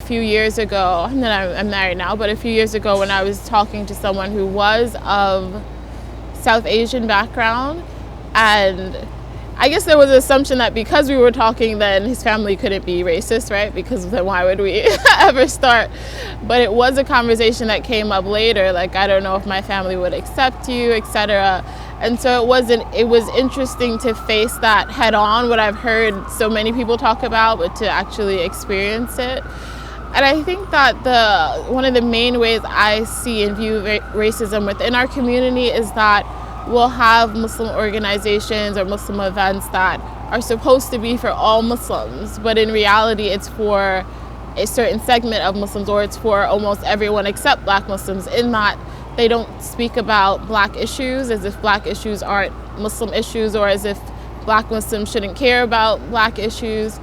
few years ago, and then I'm married now, but a few years ago when I was talking to someone who was of South Asian background, and I guess there was an assumption that because we were talking then his family couldn't be racist, right? Because then why would we ever start? But it was a conversation that came up later, like, I don't know if my family would accept you, etc. And so it was interesting to face that head on, what I've heard so many people talk about, but to actually experience it. And I think that one of the main ways I see and view racism within our community is that we'll have Muslim organizations or Muslim events that are supposed to be for all Muslims, but in reality it's for a certain segment of Muslims, or it's for almost everyone except Black Muslims, in that they don't speak about Black issues as if Black issues aren't Muslim issues, or as if Black Muslims shouldn't care about Black issues.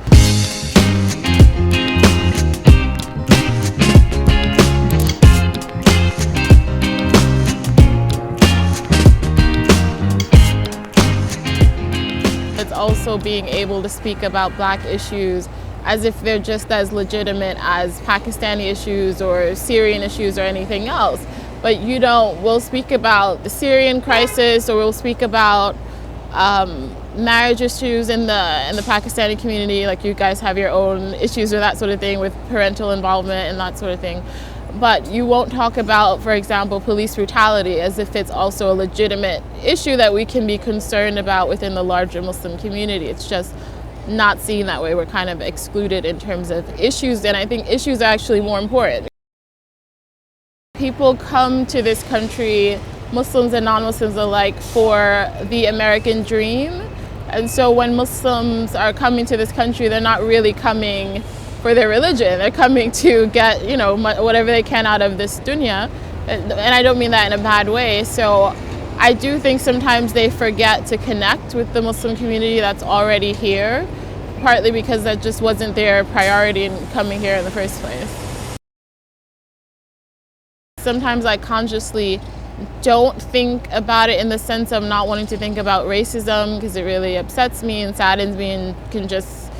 It's also being able to speak about Black issues as if they're just as legitimate as Pakistani issues or Syrian issues or anything else. But we'll speak about the Syrian crisis, or we'll speak about marriage issues in the Pakistani community, like you guys have your own issues or that sort of thing with parental involvement and that sort of thing. But you won't talk about, for example, police brutality as if it's also a legitimate issue that we can be concerned about within the larger Muslim community. It's just not seen that way. We're kind of excluded in terms of issues, and I think issues are actually more important. People come to this country, Muslims and non-Muslims alike, for the American dream. And so when Muslims are coming to this country, they're not really coming for their religion. They're coming to get, whatever they can out of this dunya. And I don't mean that in a bad way. So I do think sometimes they forget to connect with the Muslim community that's already here, partly because that just wasn't their priority in coming here in the first place. Sometimes I consciously don't think about it in the sense of not wanting to think about racism, because it really upsets me and saddens me and can just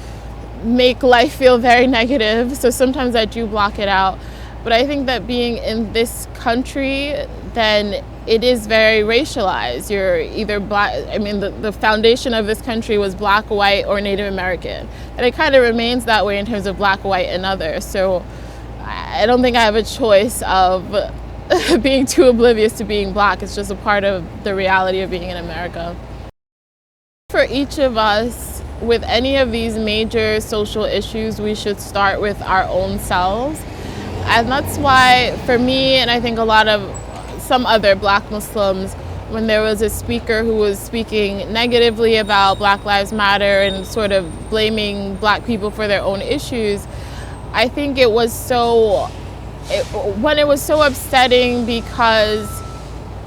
make life feel very negative. So sometimes I do block it out. But I think that being in this country, then it is very racialized. You're either Black, the foundation of this country was Black, white, or Native American. And it kind of remains that way in terms of Black, white, and other. So I don't think I have a choice of being too oblivious to being Black. It's just a part of the reality of being in America. For each of us, with any of these major social issues, we should start with our own selves. And that's why, for me, and I think a lot of some other Black Muslims, when there was a speaker who was speaking negatively about Black Lives Matter and sort of blaming Black people for their own issues, I think it was so upsetting, because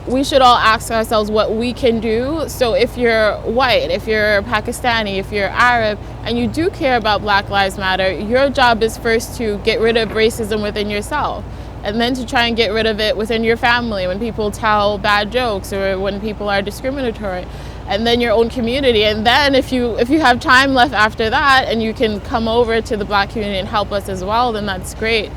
we should all ask ourselves what we can do. So if you're white, if you're Pakistani, if you're Arab, and you do care about Black Lives Matter, your job is first to get rid of racism within yourself, and then to try and get rid of it within your family when people tell bad jokes or when people are discriminatory, and then your own community. And then if you have time left after that and you can come over to the Black community and help us as well, then that's great.